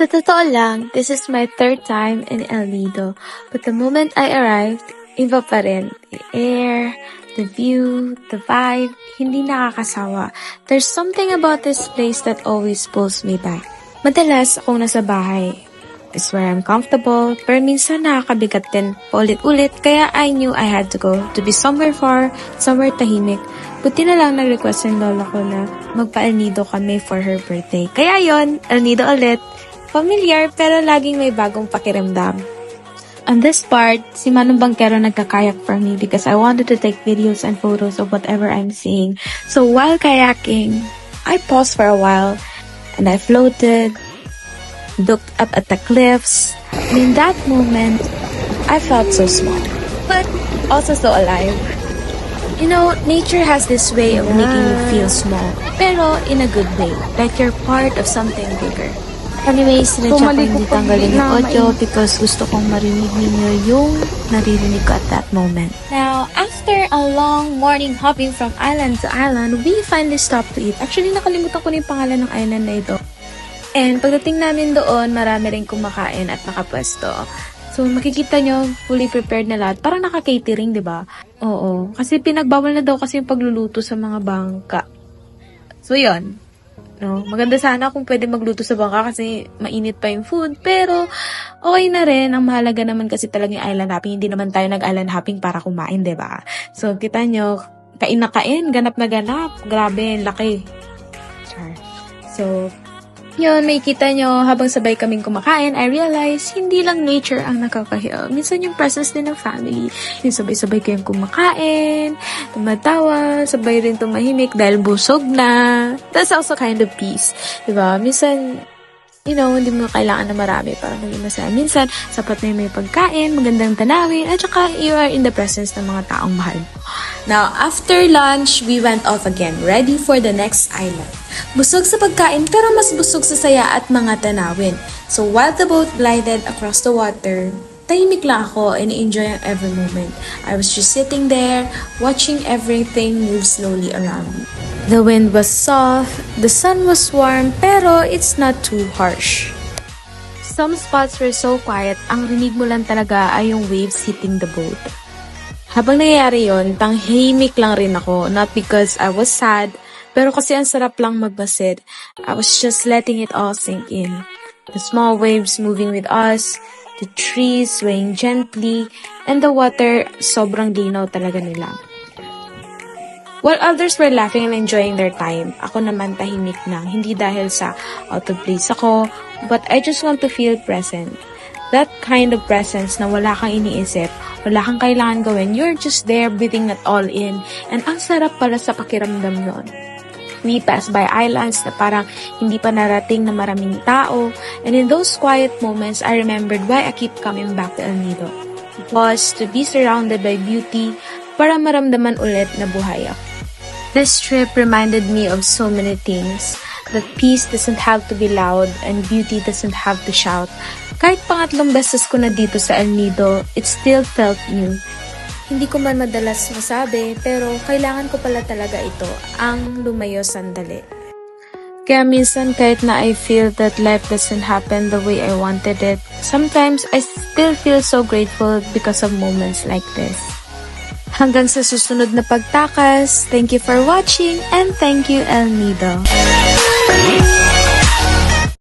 Sa totoo lang, this is my third time in El Nido. But the moment I arrived, iba pa rin. The air, the view, the vibe, hindi nakakasawa. There's something about this place that always pulls me back. Madalas akong nasa bahay. It's where I'm comfortable, pero minsan nakakabigat din paulit-ulit, kaya I knew I had to go to be somewhere far, somewhere tahimik. Buti na lang nag-request yung lola ko na magpa-El Nido kami for her birthday. Kaya yon, El Nido ulit. Familiar, pero laging may bagong pakiramdam. On this part, si Manong Bangkero nagka-kayak for me because I wanted to take videos and photos of whatever I'm seeing. So while kayaking, I paused for a while and I floated, looked up at the cliffs. And in that moment, I felt so small, but also so alive. You know, nature has this way of making you feel small, pero in a good way, like you're part of something bigger. Anyways, sinadya ko hindi tanggalin yung audio because gusto kong marinig ninyo yung naririnig ko at that moment. Now, after a long morning hopping from island to island, we finally stopped to eat. Actually, nakalimutan ko na yung pangalan ng island na ito. And pagdating namin doon, marami rin kumakain at nakapwesto. So, makikita nyo, fully prepared na lahat. Parang naka-catering, di ba? Oo. Kasi pinagbawal na daw kasi yung pagluluto sa mga bangka. So, yun. No, maganda sana kung pwede magluto sa bangka kasi mainit pa yung food. Pero, okay na rin. Ang mahalaga naman kasi talaga yung island hopping. Hindi naman tayo nag-island hopping para kumain, di ba? So, kita nyo, kain na kain, ganap na ganap. Grabe, laki. Char. So, yun, may kita nyo, habang sabay kaming kumakain, I realized, hindi lang nature ang nakaka-heal. Minsan yung presence din ng family. Yung sabay-sabay kayong kumakain, tumatawa, sabay rin tumahimik dahil busog na. That's also kind of peace. Diba? Minsan, you know, hindi mo kailangan na marami para maging masaya. Minsan, sapat na yung may pagkain, magandang tanawin, at saka you are in the presence ng mga taong mahal mo. Now, after lunch, we went off again, ready for the next island. Busog sa pagkain, pero mas busog sa saya at mga tanawin. So, while the boat glided across the water, tahimik lang ako and enjoying every moment. I was just sitting there, watching everything move slowly around me. The wind was soft, the sun was warm, pero it's not too harsh. Some spots were so quiet, ang rinig mo lang talaga ay yung waves hitting the boat. Habang nangyayari yun, tanghimik lang rin ako, not because I was sad, pero kasi ang sarap lang magbasid. I was just letting it all sink in. The small waves moving with us, the trees swaying gently, and the water sobrang linaw talaga nila. While others were laughing and enjoying their time, ako naman tahimik lang, hindi dahil sa out of place ako, but I just want to feel present. That kind of presence na wala kang iniisip, wala kang kailangan gawin, you're just there breathing it all in, and ang sarap pala sa pakiramdam nun. We passed by islands na parang hindi pa narating na maraming tao, and in those quiet moments, I remembered why I keep coming back to El Nido. It was to be surrounded by beauty para maramdaman ulit na buhay ako. This trip reminded me of so many things, that peace doesn't have to be loud and beauty doesn't have to shout. Kahit pangatlong beses ko na dito sa El Nido, it still felt new. Hindi ko man madalas masabi, pero kailangan ko pala talaga ito, ang lumayo sandali. Kaya minsan kahit na I feel that life doesn't happen the way I wanted it, sometimes I still feel so grateful because of moments like this. Hanggang sa susunod na pagtakas, thank you for watching and thank you El Nido.